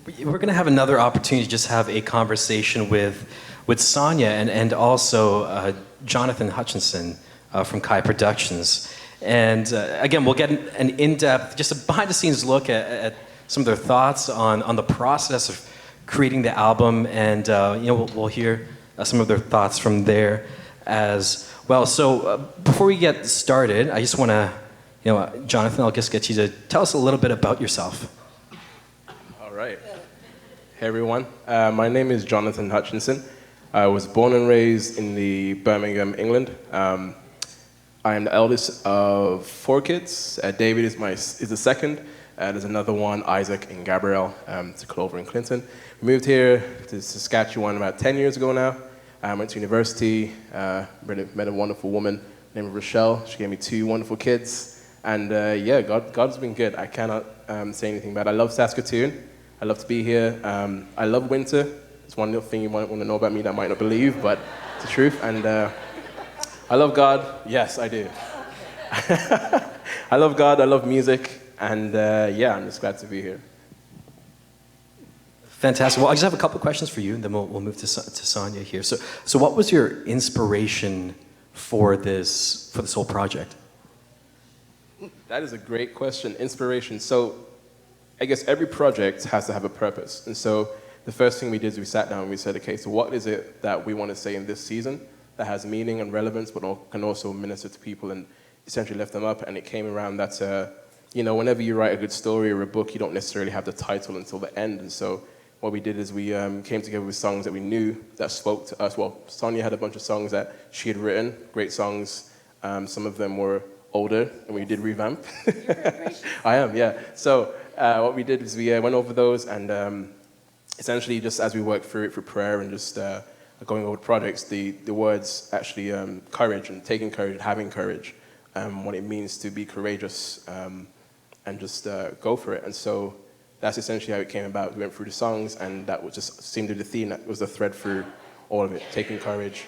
We're going to have another opportunity to just have a conversation with Sonia and also Jonathan Hutchinson from Kai Productions. And again, we'll get an in-depth, just a behind-the-scenes look at some of their thoughts on the process of creating the album, and we'll hear some of their thoughts from there as well. So before we get started, I just want to, Jonathan, I'll just get you to tell us a little bit about yourself. All right. Hey everyone, my name is Jonathan Hutchinson. I was born and raised in the Birmingham, England. I am the eldest of 4 kids. David is the second. There's another one, Isaac and Gabrielle, to Clover and Clinton. We moved here to Saskatchewan about 10 years ago now. I went to university, met a wonderful woman named Rochelle. She gave me 2 wonderful kids. And God's been good. I cannot say anything bad. I love Saskatoon. I love to be here. I love winter. It's one little thing you might want to know about me that I might not believe, but it's the truth. And I love God. Yes, I do. I love God. I love music. And I'm just glad to be here. Fantastic. Well, I just have a couple of questions for you, and then we'll move to Sonia here. So what was your inspiration for this whole project? That is a great question. Inspiration. So I guess every project has to have a purpose. And so the first thing we did is we sat down and we said, okay, so what is it that we want to say in this season that has meaning and relevance, but can also minister to people and essentially lift them up? And it came around that, whenever you write a good story or a book, you don't necessarily have the title until the end. And so what we did is we came together with songs that we knew that spoke to us. Well, Sonia had a bunch of songs that she had written, great songs. Some of them were older, and we did revamp. I am, yeah. So what we did is we went over those, and essentially just as we worked through it for prayer and just going over projects, the words actually courage and taking courage and having courage, what it means to be courageous and just go for it. And so that's essentially how it came about. We went through the songs, and that seemed to be the theme. That was the thread through all of it, taking courage,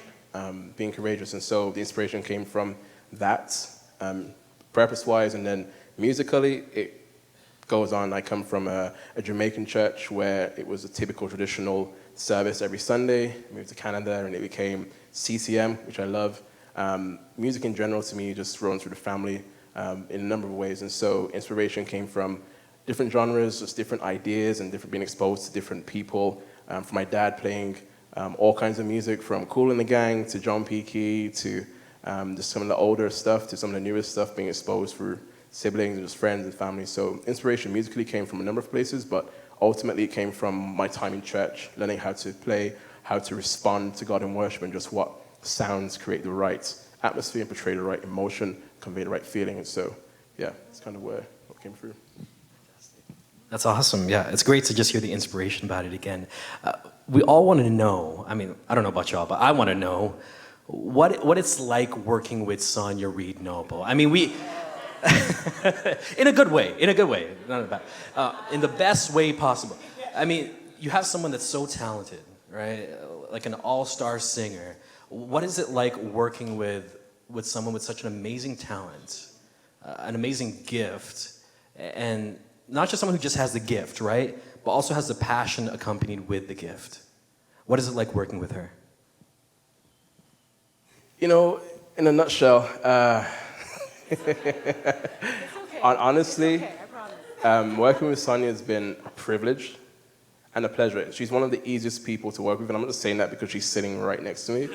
being courageous. And so the inspiration came from that, purpose-wise, and then musically, it goes on. I come from a Jamaican church where it was a typical traditional service every Sunday. I moved to Canada, and it became CCM, which I love. Music in general, to me, just runs through the family in a number of ways. And so inspiration came from different genres, just different ideas, and being exposed to different people. From my dad playing all kinds of music, from Kool and the Gang to John P. Key to just some of the older stuff to some of the newest stuff, being exposed through siblings and just friends and family. So inspiration musically came from a number of places, but ultimately it came from my time in church, learning how to play, how to respond to God in worship, and just what sounds create the right atmosphere and portray the right emotion, convey the right feeling. And so, yeah, it's kind of where it came through. That's awesome. Yeah, it's great to just hear the inspiration about it again. We all want to know, I mean, I don't know about y'all, but I want to know what it's like working with Sonia Reid Noble. I mean, we... in a good way, not in a bad, in the best way possible. I mean, you have someone that's so talented, right? Like an all-star singer. What is it like working with someone with such an amazing talent, an amazing gift, and not just someone who just has the gift, right? But also has the passion accompanied with the gift. What is it like working with her? In a nutshell, honestly, working with Sonia has been a privilege and a pleasure. She's one of the easiest people to work with, and I'm not just saying that because she's sitting right next to me.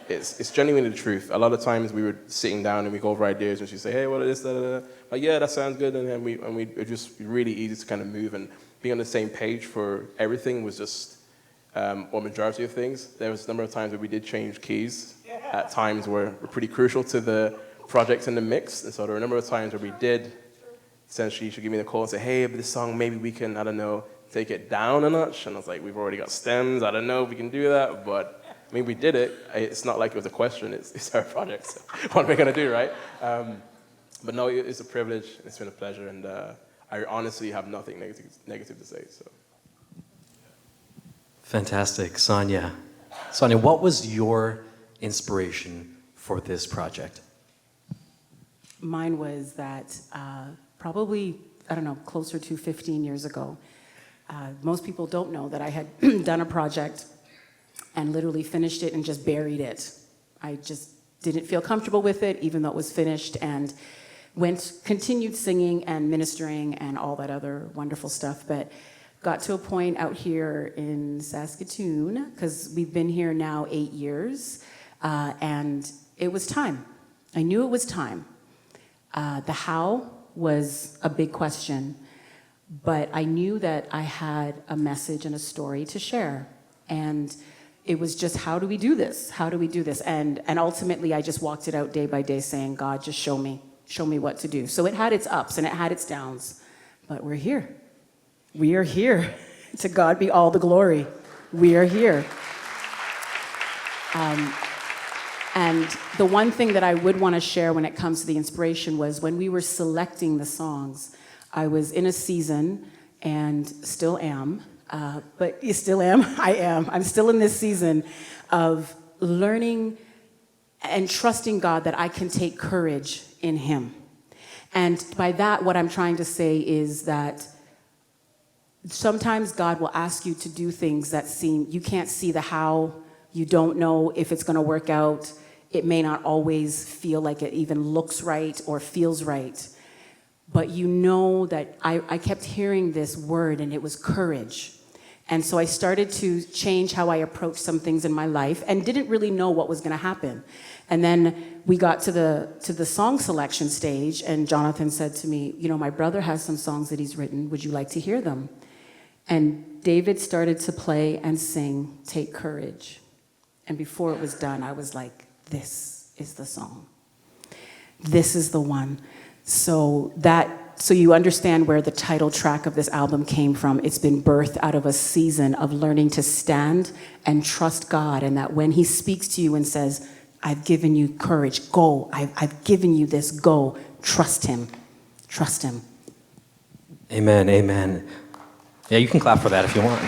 It's genuinely the truth. A lot of times we were sitting down and we go over ideas, and she'd say, "Hey, what is this?" Da, da, da. Like, yeah, that sounds good, and then we just really easy to kind of move, and being on the same page for everything was just, or majority of things. There was a number of times where we did change keys. At times were pretty crucial to the project and the mix, and so there were a number of times where we did. Essentially, she'd give me the call and say, "Hey, but this song, maybe we can, I don't know, take it down a notch." And I was like, "We've already got stems. I don't know if we can do that." But, I mean, we did it. It's not like it was a question. It's our project. So what are we going to do, right? But no, it's a privilege. It's been a pleasure. And I honestly have nothing negative to say. So. Fantastic. Sonia, what was your inspiration for this project? Mine was that probably, I don't know, closer to 15 years ago, Most people don't know that I had done a project and literally finished it and just buried it. I just didn't feel comfortable with it, even though it was finished, and continued singing and ministering and all that other wonderful stuff. But got to a point out here in Saskatoon, because we've been here now 8 years, and it was time. I knew it was time. The how was a big question, but I knew that I had a message and a story to share. And it was just, how do we do this? How do we do this? And ultimately, I just walked it out day by day saying, God, just show me what to do. So it had its ups and it had its downs, but we're here. We are here. To God be all the glory. We are here. And the one thing that I would want to share when it comes to the inspiration was when we were selecting the songs, I was in a season, and still am, but you still am? I am. I'm still in this season of learning and trusting God that I can take courage in Him. And by that, what I'm trying to say is that sometimes God will ask you to do things that seem, you can't see the how, you don't know if it's going to work out. It may not always feel like it even looks right or feels right. But you know that I kept hearing this word, and it was courage. And so I started to change how I approached some things in my life and didn't really know what was going to happen. And then we got to the song selection stage, and Jonathan said to me, you know, my brother has some songs that he's written. Would you like to hear them? And David started to play and sing Take Courage. And before it was done, I was like, this is the song. This is the one. So you understand where the title track of this album came from. It's been birthed out of a season of learning to stand and trust God, and that when He speaks to you and says, I've given you courage, go. I've given you this, go. Trust Him. Trust Him. Amen, amen. Yeah, you can clap for that if you want.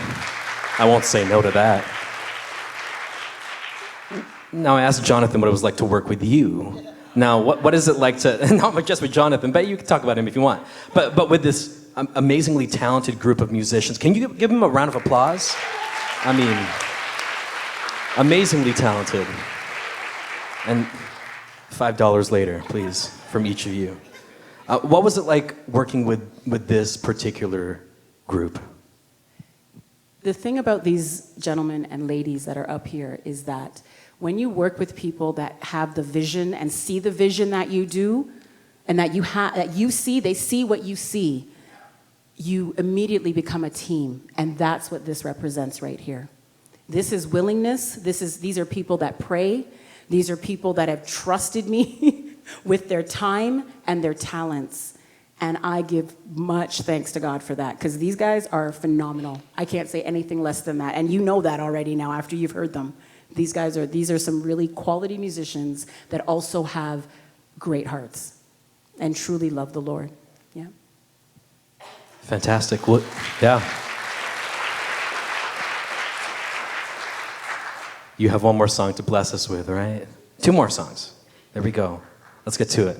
I won't say no to that. Now, I asked Jonathan what it was like to work with you. Now, what is it like to, not just with Jonathan, but you can talk about him if you want, but with this amazingly talented group of musicians. Can you give him a round of applause? I mean, amazingly talented. And $5 later, please, from each of you. What was it like working with this particular group? The thing about these gentlemen and ladies that are up here is that when you work with people that have the vision and see the vision that you do, and that you see, they see what you see, you immediately become a team. And that's what this represents right here. This is willingness. These are people that pray. These are people that have trusted me with their time and their talents. And I give much thanks to God for that, because these guys are phenomenal. I can't say anything less than that. And you know that already now after you've heard them. These are some really quality musicians that also have great hearts and truly love the Lord. Yeah. Fantastic. Well, yeah. You have one more song to bless us with, right? 2 more songs. There we go. Let's get to it.